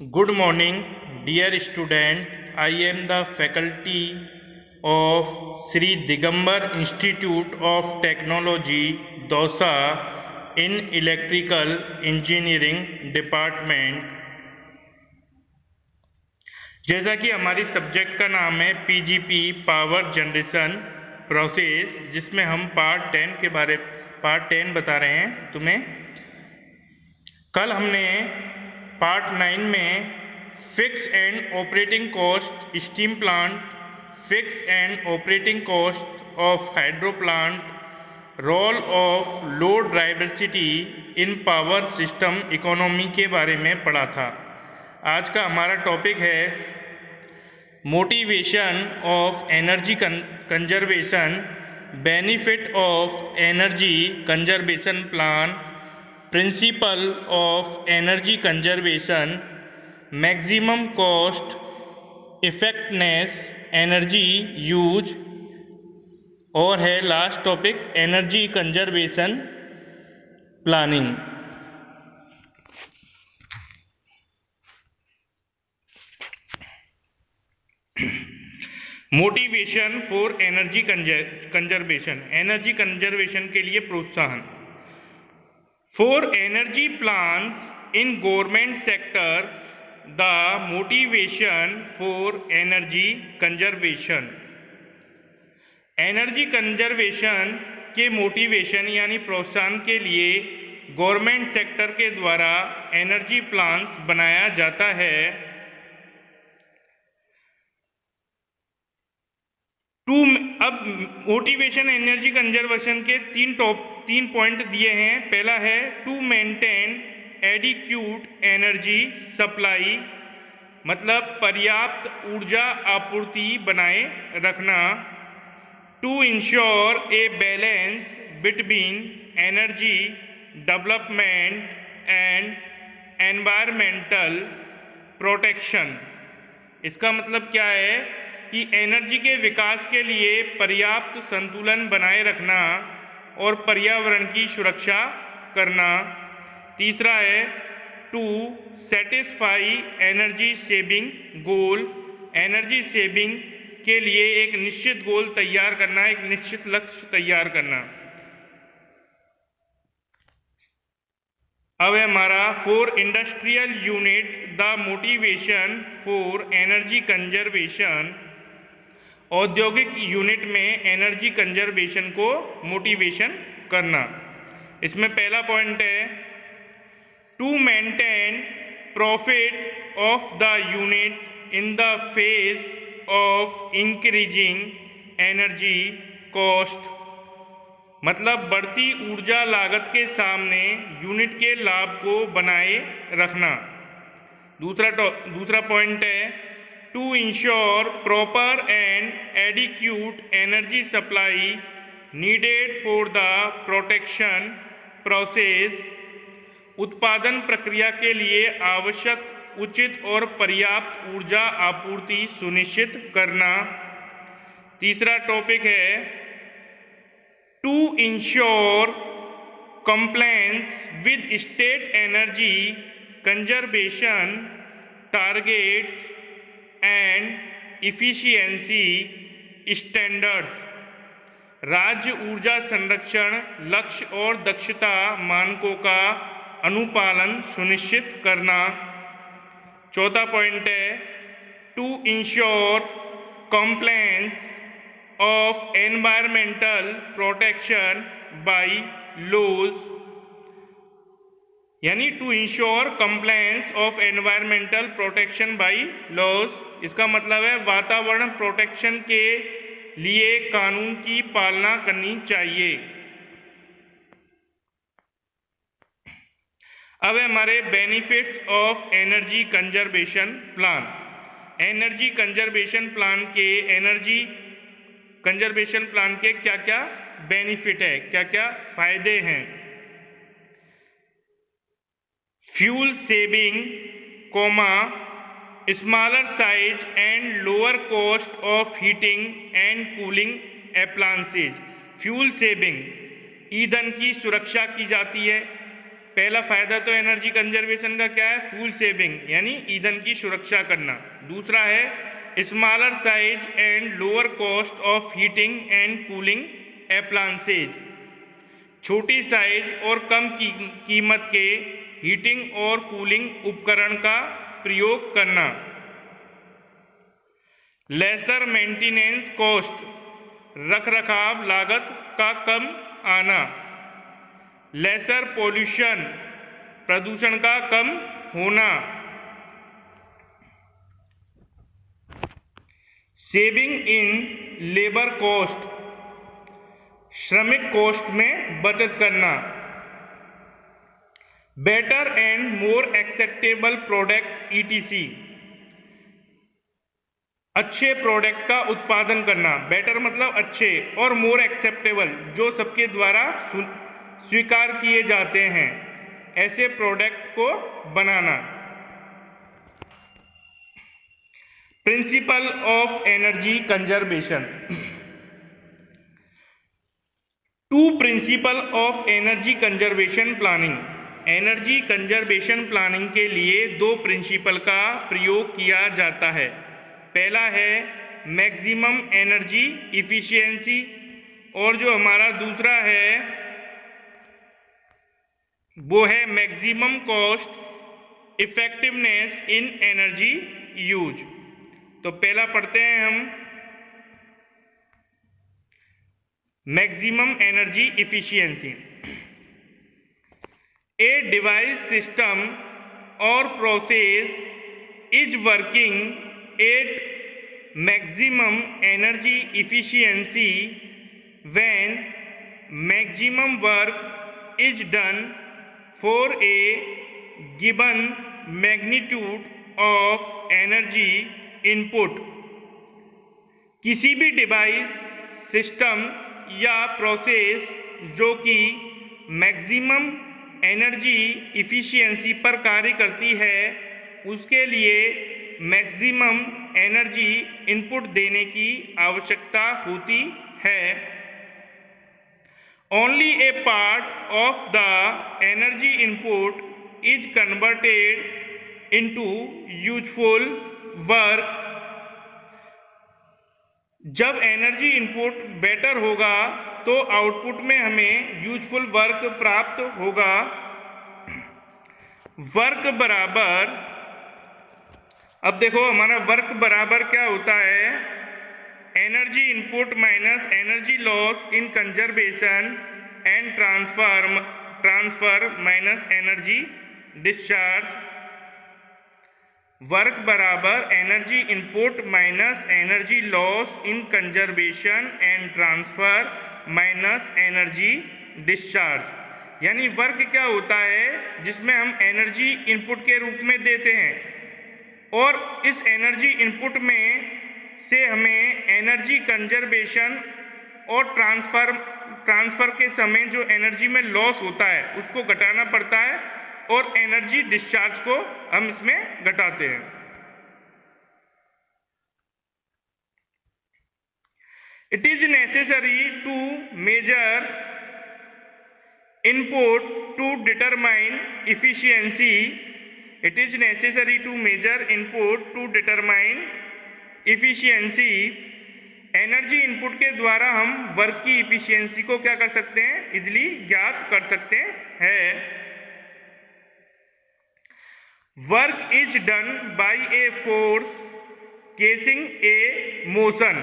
Good morning, dear student. I am the faculty of Sri Digambar Institute of Technology, Dausa, in Electrical Engineering Department. जैसा कि हमारी subject का नाम है PGP power generation process, जिसमें हम पार्ट 10 बता रहे हैं तुम्हें। कल हमने पार्ट 9 में fix and operating cost steam plant, fix and operating cost of hydro plant, role of load diversity in power system economy के बारे में पढ़ा था। आज का हमारा टॉपिक है motivation of energy conservation, benefit of energy conservation plan, principal of energy conservation, maximum cost effectiveness energy use, और है last topic energy conservation planning. Motivation for energy conservation, energy conservation के लिए प्रोत्साहन। For energy plants in government sector, the motivation for energy conservation, energy conservation के motivation यानी प्रोत्साहन के लिए गवर्नमेंट सेक्टर के द्वारा एनर्जी प्लांट्स बनाया जाता है। अब मोटिवेशन एनर्जी कंजर्वेशन के तीन पॉइंट दिए हैं। पहला है to maintain adequate energy supply, मतलब पर्याप्त ऊर्जा आपूर्ति बनाए रखना। To ensure a balance between energy development and environmental protection. इसका मतलब क्या है कि एनर्जी के विकास के लिए पर्याप्त संतुलन बनाए रखना और पर्यावरण की सुरक्षा करना। तीसरा है to satisfy energy saving goal, energy saving के लिए एक निश्चित गोल तैयार करना, एक निश्चित लक्ष्य तैयार करना। अब है हमारा for industrial unit the motivation for energy conservation, औद्योगिक यूनिट में एनर्जी कंजर्वेशन को मोटिवेशन करना। इसमें पहला पॉइंट है to maintain profit of the unit in the phase of increasing energy cost, मतलब बढ़ती ऊर्जा लागत के सामने यूनिट के लाभ को बनाए रखना। दूसरा पॉइंट है to ensure proper and adequate energy supply needed for the protection process, उत्पादन प्रक्रिया के लिए आवश्यक उचित और पर्याप्त ऊर्जा आपूर्ति सुनिश्चित करना। तीसरा टॉपिक है to ensure compliance with state energy conservation targets and efficiency standards, राज्य ऊर्जा संरक्षण लक्ष्य और दक्षता मानकों का अनुपालन सुनिश्चित करना। चौथा पॉइंट है to ensure compliance of environmental protection by laws, यानी to ensure compliance of environmental protection by laws. इसका मतलब है वातावरण प्रोटेक्शन के लिए कानून की पालना करनी चाहिए। अब हमारे benefits of energy conservation plan, energy conservation plan के क्या क्या बेनिफिट है, क्या क्या फायदे हैं। Fuel saving, smaller size and lower cost of heating and cooling appliances. Fuel saving, ईंधन की सुरक्षा की जाती है, पहला फायदा तो एनर्जी कंजर्वेशन का क्या है, फ्यूल सेविंग यानी ईंधन की सुरक्षा करना। दूसरा है smaller size and lower cost of heating and cooling appliances, छोटी साइज और कम कीमत के हीटिंग और कूलिंग उपकरण का प्रयोग करना। लेसर मेंटेनेंस कॉस्ट, रखरखाव लागत का कम आना। लेसर पोल्यूशन, प्रदूषण का कम होना। सेविंग इन लेबर कॉस्ट, श्रमिक कॉस्ट में बचत करना। Better and more acceptable product etc, अच्छे प्रोडक्ट का उत्पादन करना। बेटर मतलब अच्छे, और मोर एक्सेप्टेबल जो सबके द्वारा स्वीकार किए जाते हैं, ऐसे प्रोडक्ट को बनाना। Principle of energy conservation. Two principle of energy conservation planning. Energy conservation planning के लिए दो प्रिंसिपल का प्रयोग किया जाता है। पहला है मैक्सिमम एनर्जी इफिशिएंसी, और जो हमारा दूसरा है वो है maximum cost effectiveness in energy use. तो पहला पढ़ते हैं हम, maximum energy efficiency. A device system और process is working at maximum energy efficiency when maximum work is done for a given magnitude of energy input। किसी भी device, system या process जो कि मैक्सिमम एनर्जी इफिशिएंसी पर कार्य करती है, उसके लिए मैक्सिमम एनर्जी इनपुट देने की आवश्यकता होती है। Only a part of the energy input is converted into useful work। जब एनर्जी इनपुट बेटर होगा तो आउटपुट में हमें यूजफुल वर्क प्राप्त होगा। वर्क बराबर, अब देखो हमारा वर्क बराबर क्या होता है, energy input minus energy loss in conservation and transfer minus energy discharge. Work बराबर energy input minus energy loss in conservation and transfer minus energy discharge. यानी वर्क क्या होता है, जिसमें हम एनर्जी इनपुट के रूप में देते हैं, और इस एनर्जी इनपुट में से हमें एनर्जी कंजर्वेशन और ट्रांसफर के समय जो एनर्जी में लॉस होता है उसको घटाना पड़ता है, और एनर्जी डिस्चार्ज को हम इसमें घटाते हैं। It is necessary to measure input to determine efficiency. It is necessary to measure input to determine efficiency. Energy input के द्वारा हम वर्क की इफिशियंसी को क्या कर सकते हैं, इजिली ज्ञात कर सकते हैं। Work is done by a force casing A motion.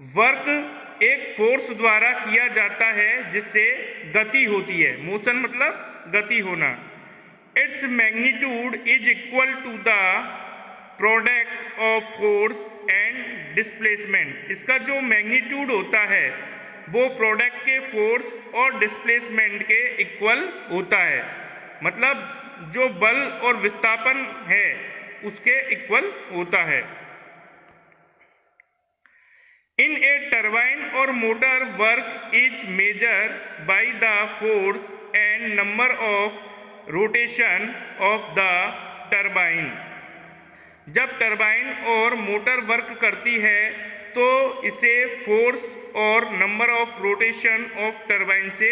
Work एक फोर्स द्वारा किया जाता है जिससे गति होती है। मोशन मतलब गति होना। Its magnitude is equal to the product of force and displacement. इसका जो मैग्नीट्यूड होता है वो प्रोडक्ट के फोर्स और डिस्प्लेसमेंट के इक्वल होता है, मतलब जो बल और विस्थापन है उसके इक्वल होता है। इन ए टरबाइन और motor work is measure by the force and number of rotation of the turbine. जब टरबाइन और मोटर वर्क करती है तो इसे फोर्स और number of rotation of turbine से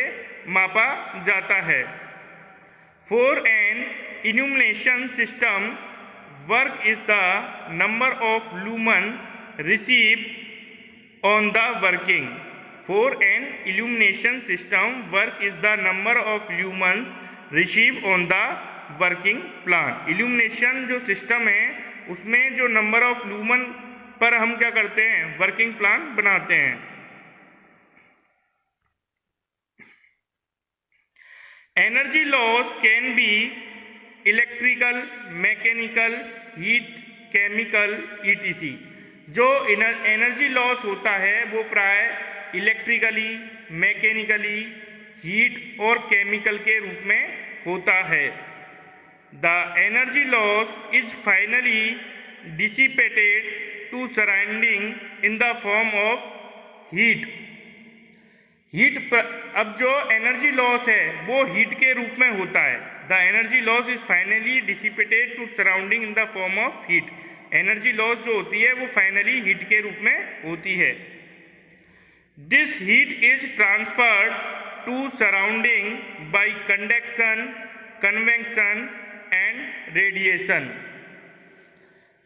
मापा जाता है। For an illumination system, work is the number of lumen received on the working. For an illumination system, work is the number of lumens received on the working plan. Illumination जो system है उसमें जो number of lumen पर हम क्या करते हैं, working plan बनाते हैं. Energy loss can be electrical, mechanical, heat, chemical, etc. जो एनर्जी लॉस होता है वो प्राय इलेक्ट्रिकली, मैकेनिकली, हीट और केमिकल के रूप में होता है. The energy loss is finally dissipated to surrounding in the form of heat. अब जो एनर्जी लॉस है वो हीट के रूप में होता है. The energy loss is finally dissipated to surrounding in the form of heat. Energy loss जो होती है वो फाइनली हीट के रूप में होती है. This heat is transferred to surrounding by conduction, convection and radiation.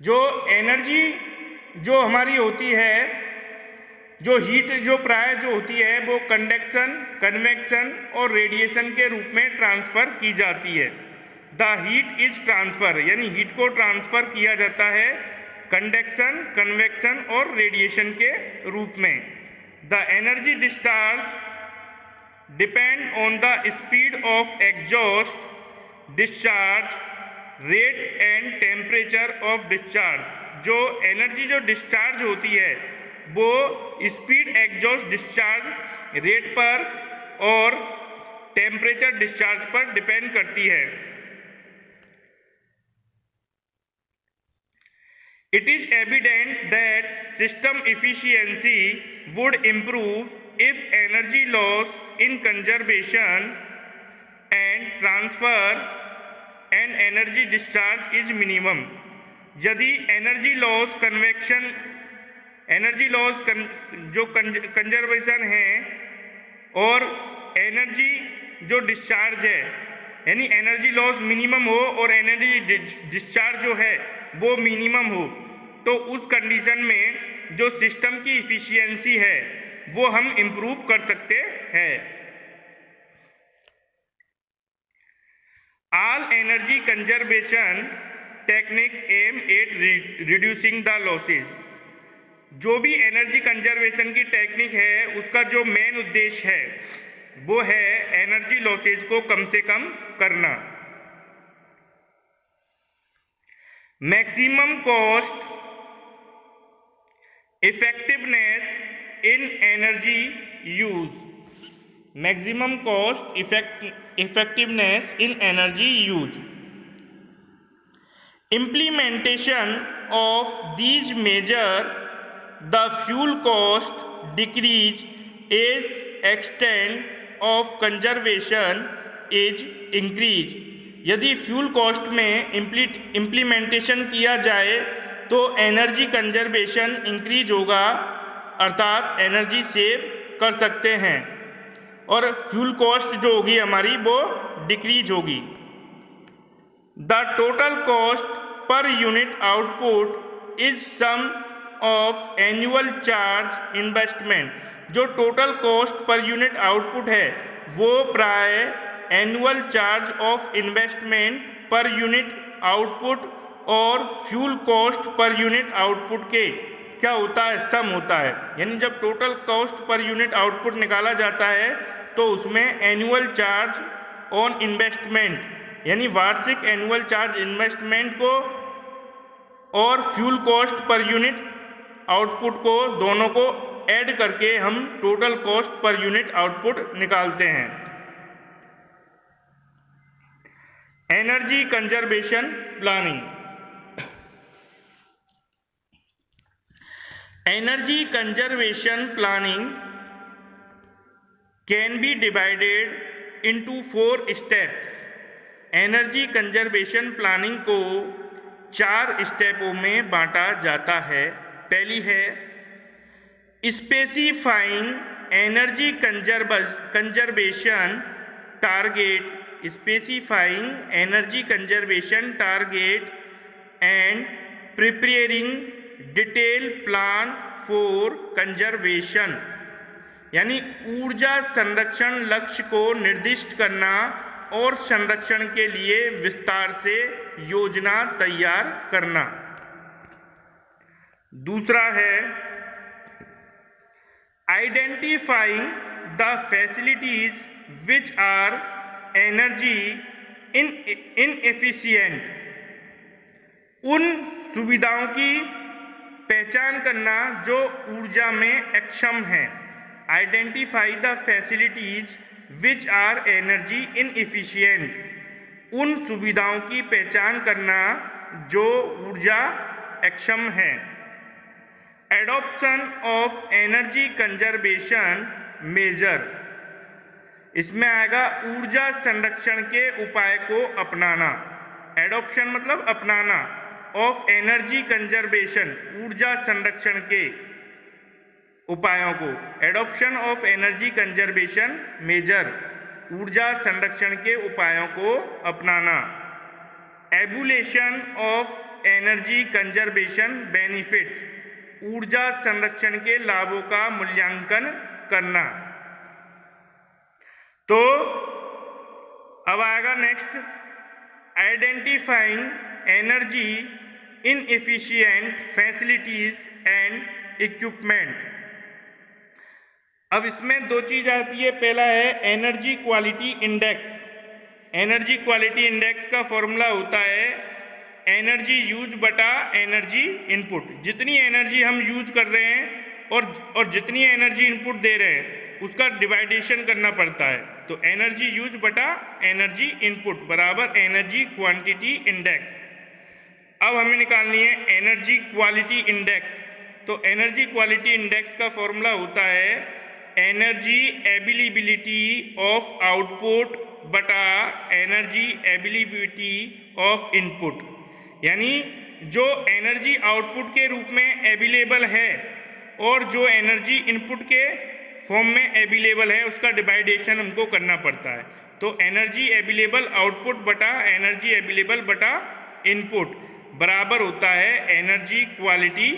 जो एनर्जी जो हमारी होती है, जो हीट जो प्राय जो होती है वो कंडक्शन, कन्वेक्शन और रेडिएशन के रूप में ट्रांसफ़र की जाती है. द हीट इज ट्रांसफ़र, यानी हीट को ट्रांसफ़र किया जाता है कंडक्शन, कन्वेक्शन और रेडिएशन के रूप में. The energy discharge depend on the speed of exhaust discharge, rate and temperature of discharge. जो एनर्जी जो डिस्चार्ज होती है वो स्पीड एग्जॉस्ट डिस्चार्ज रेट पर और टेम्परेचर डिस्चार्ज पर डिपेंड करती है. It is evident that system efficiency would improve if energy loss in conservation and transfer and energy discharge is minimum. यदि energy loss convection, energy loss जो conservation है और energy जो डिस्चार्ज है, यानी एनर्जी लॉस मिनिमम हो और energy discharge जो है वो मिनिमम हो, तो उस कंडीशन में जो सिस्टम की इफिशियंसी है वो हम इम्प्रूव कर सकते हैं. All energy conservation technique aim at reducing the losses. जो भी एनर्जी कंजर्वेशन की टेक्निक है उसका जो मेन उद्देश्य है वो है एनर्जी लॉसेज को कम से कम करना. Maximum cost effectiveness in energy use. maximum cost effectiveness in energy use. Implementation of these measures, the fuel cost decrease as extent of conservation is increase. यदि फ्यूल कॉस्ट में implementation किया जाए तो energy conservation increase होगा, अर्थात energy save कर सकते हैं और फ्यूल कॉस्ट जो होगी हमारी वो डिक्रीज होगी. The total cost per unit output is sum of annual charge investment. जो total cost per unit output है वो प्राय annual charge of investment per unit output और fuel cost per unit output के क्या होता है, सम होता है. यानी जब total cost per unit output निकाला जाता है तो उसमें एनुअल चार्ज ऑन इन्वेस्टमेंट यानी वार्षिक एनुअल चार्ज इन्वेस्टमेंट को और fuel cost per unit output को दोनों को ऐड करके हम total cost per unit output निकालते हैं. Energy conservation planning. Energy conservation planning can be divided into 4 steps. Energy conservation planning को 4 स्टेपों में बांटा जाता है. पहली है specifying energy conservation target specifying energy conservation target and preparing detailed plan for conservation। यानी ऊर्जा संरक्षण लक्ष्य को निर्दिष्ट करना और संरक्षण के लिए विस्तार से योजना तैयार करना। दूसरा है identifying the facilities which are energy inefficient. उन सुविधाओं की पहचान करना जो ऊर्जा में अक्षम है। Identify the facilities which are energy inefficient. उन सुविधाओं की पहचान करना जो ऊर्जा अक्षम है। Adoption of energy conservation measure. इसमें आएगा ऊर्जा संरक्षण के उपाय को अपनाना। एडॉप्शन मतलब अपनाना, ऑफ एनर्जी कंजर्वेशन ऊर्जा संरक्षण के उपायों को। Adoption of energy conservation measure ऊर्जा संरक्षण के उपायों को अपनाना। Evaluation of energy conservation benefits ऊर्जा संरक्षण के लाभों का मूल्यांकन करना। तो अब आएगा next identifying energy inefficient facilities and equipment. अब इसमें दो चीज आती है। पहला है energy quality index. Energy quality index का फॉर्मूला होता है एनर्जी यूज बटा एनर्जी इनपुट। जितनी एनर्जी हम यूज कर रहे हैं और जितनी एनर्जी इनपुट दे रहे हैं उसका डिवाइडेशन करना पड़ता है। तो एनर्जी यूज बटा एनर्जी इनपुट बराबर एनर्जी क्वांटिटी इंडेक्स। अब हमें निकालनी है एनर्जी क्वालिटी इंडेक्स। तो एनर्जी क्वालिटी इंडेक्स का फॉर्मूला होता है एनर्जी अवेलेबिलिटी ऑफ आउटपुट बटा एनर्जी अवेलेबिलिटी ऑफ इनपुट। यानी जो एनर्जी आउटपुट के रूप में अवेलेबल है और जो एनर्जी इनपुट के फॉर्म में अवेलेबल है उसका डिवाइडेशन हमको करना पड़ता है। तो एनर्जी अवेलेबल आउटपुट बटा एनर्जी अवेलेबल बटा इनपुट बराबर होता है energy quality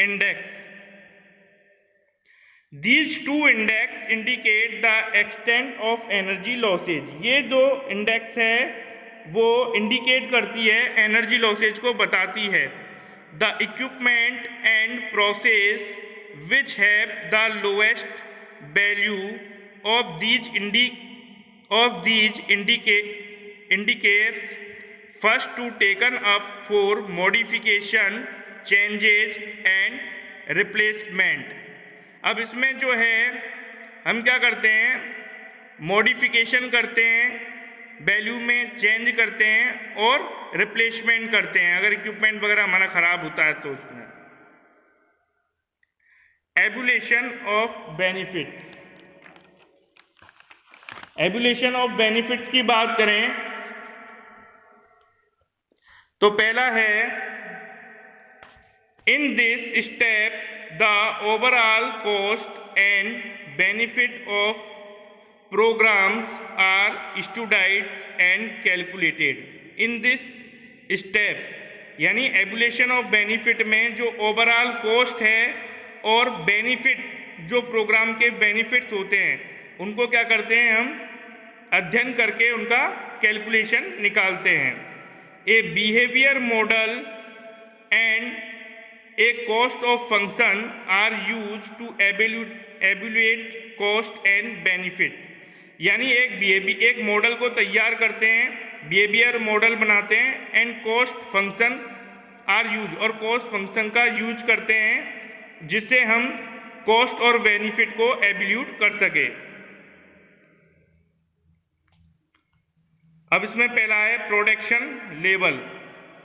index. These two index indicate the extent of energy losses। ये जो इंडेक्स है वो इंडिकेट करती है एनर्जी लॉसेज को बताती है। The equipment and process which have the lowest value of these indicates first to taken up for modification changes and replacement. अब इसमें जो है हम क्या करते हैं मॉडिफिकेशन करते हैं, वैल्यू में चेंज करते हैं और रिप्लेसमेंट करते हैं अगर इक्विपमेंट वगैरह हमारा खराब होता है तो उसमें। एबुलेशन ऑफ बेनिफिट्स। एबुलेशन ऑफ बेनिफिट्स की बात करें तो पहला है in this step the overall cost and benefit of programs are studied and calculated in this step। यानी एबुलेशन ऑफ बेनिफिट में जो ओवरऑल कॉस्ट है और बेनिफिट जो प्रोग्राम के बेनिफिट्स होते हैं उनको क्या करते हैं हम अध्ययन करके उनका कैलकुलेशन निकालते हैं। A behaviour model and A cost of function are used to evaluate cost and benefit। यानी एक मॉडल को तैयार करते हैं, बिहेवियर मॉडल बनाते हैं and cost function are use और कॉस्ट फंक्शन का यूज करते हैं जिससे हम कॉस्ट और बेनिफिट को एवेल्यूट कर सके। अब इसमें पहला है प्रोडक्शन लेवल।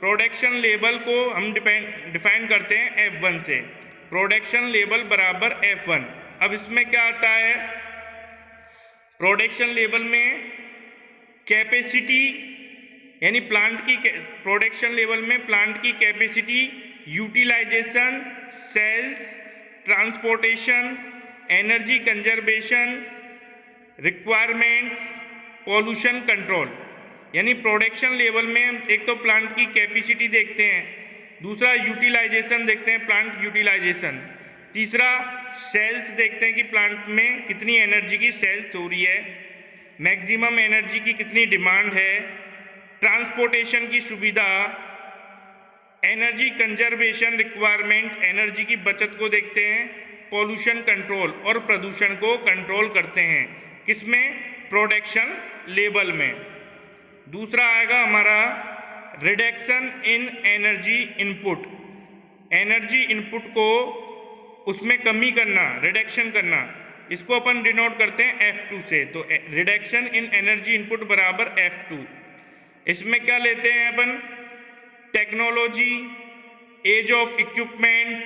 प्रोडक्शन लेवल को हम डिफाइन करते हैं F1 से। प्रोडक्शन लेवल बराबर F1। अब इसमें क्या आता है प्रोडक्शन लेवल में कैपेसिटी यानी प्लांट की प्रोडक्शन लेवल में प्लांट की capacity, utilisation, sales, transportation, energy conservation, requirements, pollution control यानी प्रोडक्शन लेवल में हम एक तो प्लांट की कैपेसिटी देखते हैं, दूसरा यूटिलाइजेशन देखते हैं, प्लांट यूटिलाइजेशन, तीसरा सेल्स देखते हैं कि प्लांट में कितनी एनर्जी की सेल्स हो रही है, मैक्सिमम एनर्जी की कितनी डिमांड है, ट्रांसपोर्टेशन की सुविधा, एनर्जी कंजर्वेशन रिक्वायरमेंट, एनर्जी की बचत को देखते हैं, पॉल्यूशन कंट्रोल और प्रदूषण को कंट्रोल करते हैं, किसमें, प्रोडक्शन लेवल में। दूसरा आएगा हमारा reduction in energy input, energy input को उसमें कमी करना, रिडक्शन करना, इसको अपन डिनोट करते हैं F2 से। तो रिडक्शन इन एनर्जी इनपुट बराबर F2। इसमें क्या लेते हैं अपन, technology, age of equipment,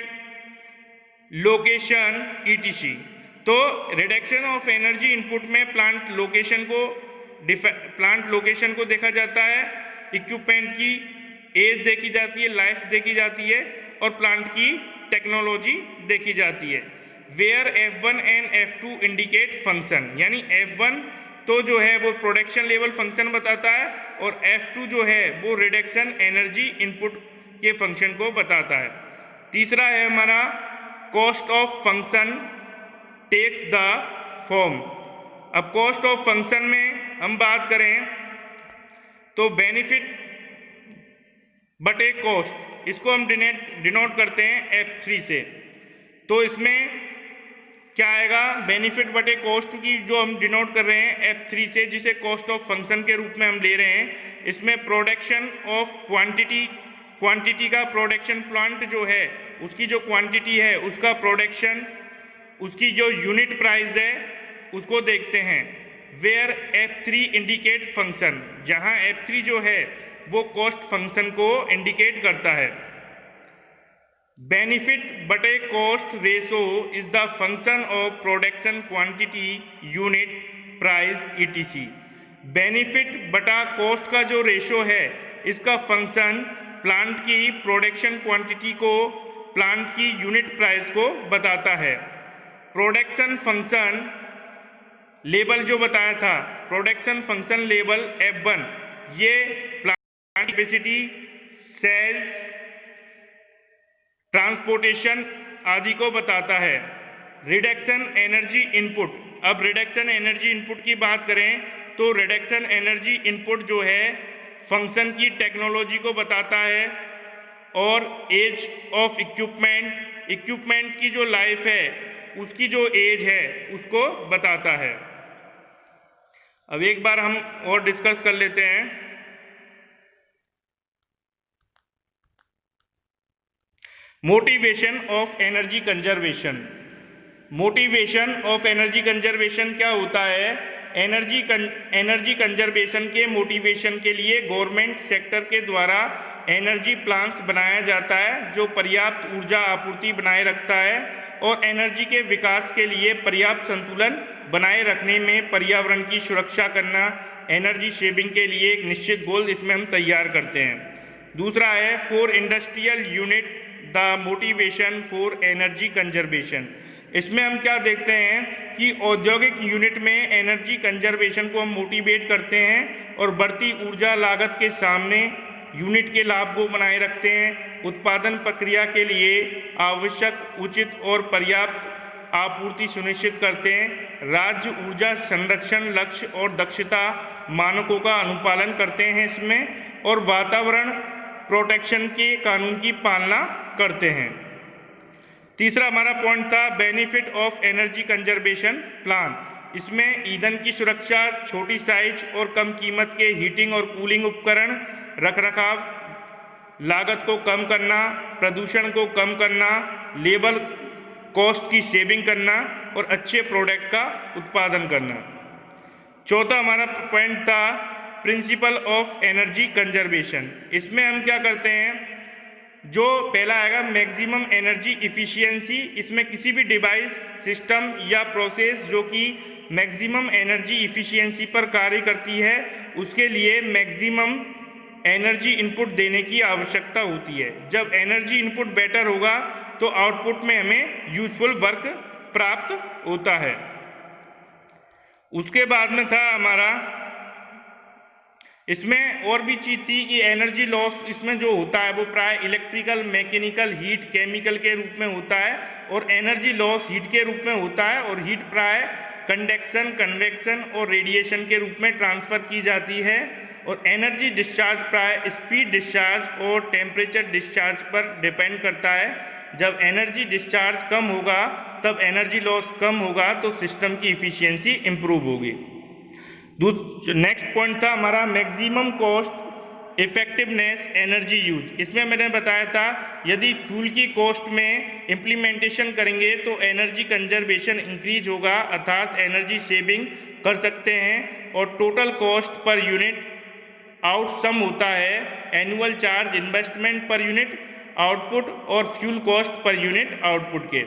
location, ETC। तो रिडक्शन ऑफ एनर्जी इनपुट में प्लांट लोकेशन को देखा जाता है, इक्विपमेंट की एज देखी जाती है, लाइफ देखी जाती है, और प्लांट की टेक्नोलॉजी देखी जाती है। Where F1 and F2 indicate function, यानी F1 तो जो है वो प्रोडक्शन लेवल फंक्शन बताता है, और F2 जो है वो रिडक्शन एनर्जी इनपुट के फंक्शन को बताता है। तीसरा है हमारा cost of function takes the form. अब कॉस्ट ऑफ फंक्शन में हम बात करें तो बेनिफिट बटे कॉस्ट, इसको हम डिनोट करते हैं F3 से। तो इसमें क्या आएगा, बेनिफिट बटे कॉस्ट की जो हम डिनोट कर रहे हैं F3 से, जिसे कॉस्ट ऑफ फंक्शन के रूप में हम ले रहे हैं, इसमें प्रोडक्शन ऑफ क्वांटिटी का प्रोडक्शन, प्लांट जो है उसकी जो क्वांटिटी है उसका प्रोडक्शन, उसकी जो यूनिट प्राइस है उसको देखते हैं। वेयर F3 इंडिकेट फंक्शन, जहां F3 जो है वो कॉस्ट फंक्शन को इंडिकेट करता है। बेनिफिट बटे cost ratio is the function of production quantity, unit price, ETC। Benefit बटा कॉस्ट का जो रेशो है इसका फंक्शन प्लांट की प्रोडक्शन क्वांटिटी को, प्लांट की यूनिट प्राइस को बताता है। प्रोडक्शन फंक्शन लेवल जो बताया था, प्रोडक्शन फंक्शन लेवल F1, ये प्लांट कैपेसिटी, सेल्स, ट्रांसपोर्टेशन आदि को बताता है। रिडक्शन एनर्जी इनपुट, अब रिडक्शन एनर्जी इनपुट की बात करें तो रिडक्शन एनर्जी इनपुट जो है फंक्शन की टेक्नोलॉजी को बताता है, और एज ऑफ इक्विपमेंट की जो लाइफ है उसकी जो एज है उसको बताता है। अब एक बार हम और डिस्कस कर लेते हैं। Motivation of energy conservation. Motivation of energy conservation क्या होता है, एनर्जी कंजर्वेशन के मोटिवेशन के लिए गवर्नमेंट सेक्टर के द्वारा एनर्जी प्लांट्स बनाया जाता है जो पर्याप्त ऊर्जा आपूर्ति बनाए रखता है, और एनर्जी के विकास के लिए पर्याप्त संतुलन बनाए रखने में पर्यावरण की सुरक्षा करना, एनर्जी सेविंग के लिए एक निश्चित गोल इसमें हम तैयार करते हैं। दूसरा है for industrial unit the motivation for energy conservation. इसमें हम क्या देखते हैं कि औद्योगिक यूनिट में एनर्जी कंजर्वेशन को हम मोटिवेट करते हैं और बढ़ती ऊर्जा लागत के सामने यूनिट के लाभ को बनाए रखते हैं। उत्पादन प्रक्रिया के लिए आवश्यक उचित और पर्याप्त आपूर्ति सुनिश्चित करते हैं। राज्य ऊर्जा संरक्षण लक्ष्य और दक्षता मानकों का अनुपालन करते हैं इसमें, और वातावरण प्रोटेक्शन के कानून की पालना करते हैं। तीसरा हमारा पॉइंट था benefit of energy conservation plan. इसमें ईंधन की सुरक्षा, छोटी साइज और कम कीमत के हीटिंग और कूलिंग उपकरण, रखरखाव लागत को कम करना, प्रदूषण को कम करना, लेबर कॉस्ट की सेविंग करना और अच्छे प्रोडक्ट का उत्पादन करना। चौथा हमारा पॉइंट था प्रिंसिपल ऑफ एनर्जी कंजर्वेशन। इसमें हम क्या करते हैं, जो पहला आएगा मैक्सिमम एनर्जी इफिशियंसी। इसमें किसी भी डिवाइस, सिस्टम या प्रोसेस जो कि मैक्सिमम एनर्जी इफिशियंसी पर कार्य करती है उसके लिए मैक्सिमम एनर्जी इनपुट देने की आवश्यकता होती है। जब एनर्जी इनपुट बेटर होगा तो आउटपुट में हमें यूजफुल वर्क प्राप्त होता है। उसके बाद में था हमारा इसमें और भी चीज़ थी कि एनर्जी लॉस इसमें जो होता है वो प्राय इलेक्ट्रिकल, मैकेनिकल, हीट, केमिकल के रूप में होता है, और एनर्जी लॉस हीट के रूप में होता है, और हीट प्राय कंडक्शन, कन्वेक्शन और रेडिएशन के रूप में ट्रांसफ़र की जाती है, और एनर्जी डिस्चार्ज प्राय स्पीड डिस्चार्ज और टेम्परेचर डिस्चार्ज पर डिपेंड करता है। जब एनर्जी डिस्चार्ज कम होगा तब एनर्जी लॉस कम होगा, तो सिस्टम की इफ़िशियंसी इम्प्रूव होगी। नेक्स्ट पॉइंट था हमारा maximum cost effectiveness energy use. इसमें मैंने बताया था यदि फ्यूल की कॉस्ट में इम्प्लीमेंटेशन करेंगे तो एनर्जी कंजर्वेशन इंक्रीज होगा, अर्थात एनर्जी सेविंग कर सकते हैं, और टोटल कॉस्ट पर यूनिट आउटसम होता है annual charge, investment per unit output और fuel cost per unit output के।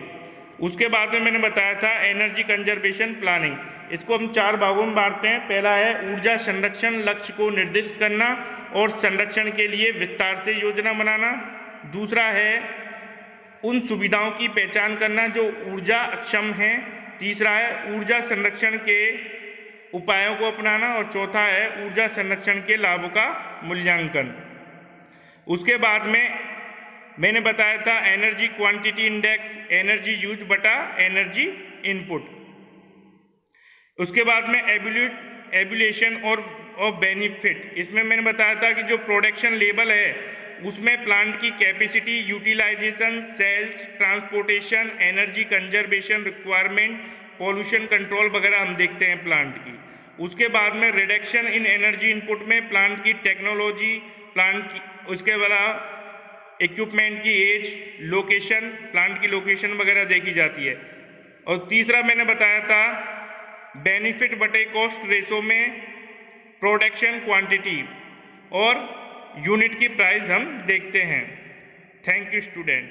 उसके बाद में मैंने बताया था एनर्जी कंजर्वेशन प्लानिंग। इसको हम 4 भागों में बांटते हैं। पहला है ऊर्जा संरक्षण लक्ष्य को निर्दिष्ट करना और संरक्षण के लिए विस्तार से योजना बनाना। दूसरा है उन सुविधाओं की पहचान करना जो ऊर्जा अक्षम हैं। तीसरा है ऊर्जा संरक्षण के उपायों को अपनाना, और चौथा है ऊर्जा संरक्षण के लाभों का मूल्यांकन। उसके बाद में मैंने बताया था energy quantity index, energy use बटा एनर्जी इनपुट। उसके बाद में एवल्यूएशन और बेनिफिट। इसमें मैंने बताया था कि जो प्रोडक्शन लेवल है उसमें प्लांट की capacity, utilisation, sales, transportation, energy conservation requirement, pollution control वगैरह हम देखते हैं प्लांट की। उसके बाद में रिडक्शन इन एनर्जी इनपुट में प्लांट की टेक्नोलॉजी, प्लांट की, उसके बाद इक्विपमेंट की एज, लोकेशन, प्लांट की लोकेशन वगैरह देखी जाती है। और तीसरा मैंने बताया था बेनिफिट बटे कॉस्ट रेशो में प्रोडक्शन क्वांटिटी और यूनिट की प्राइस हम देखते हैं। Thank you student.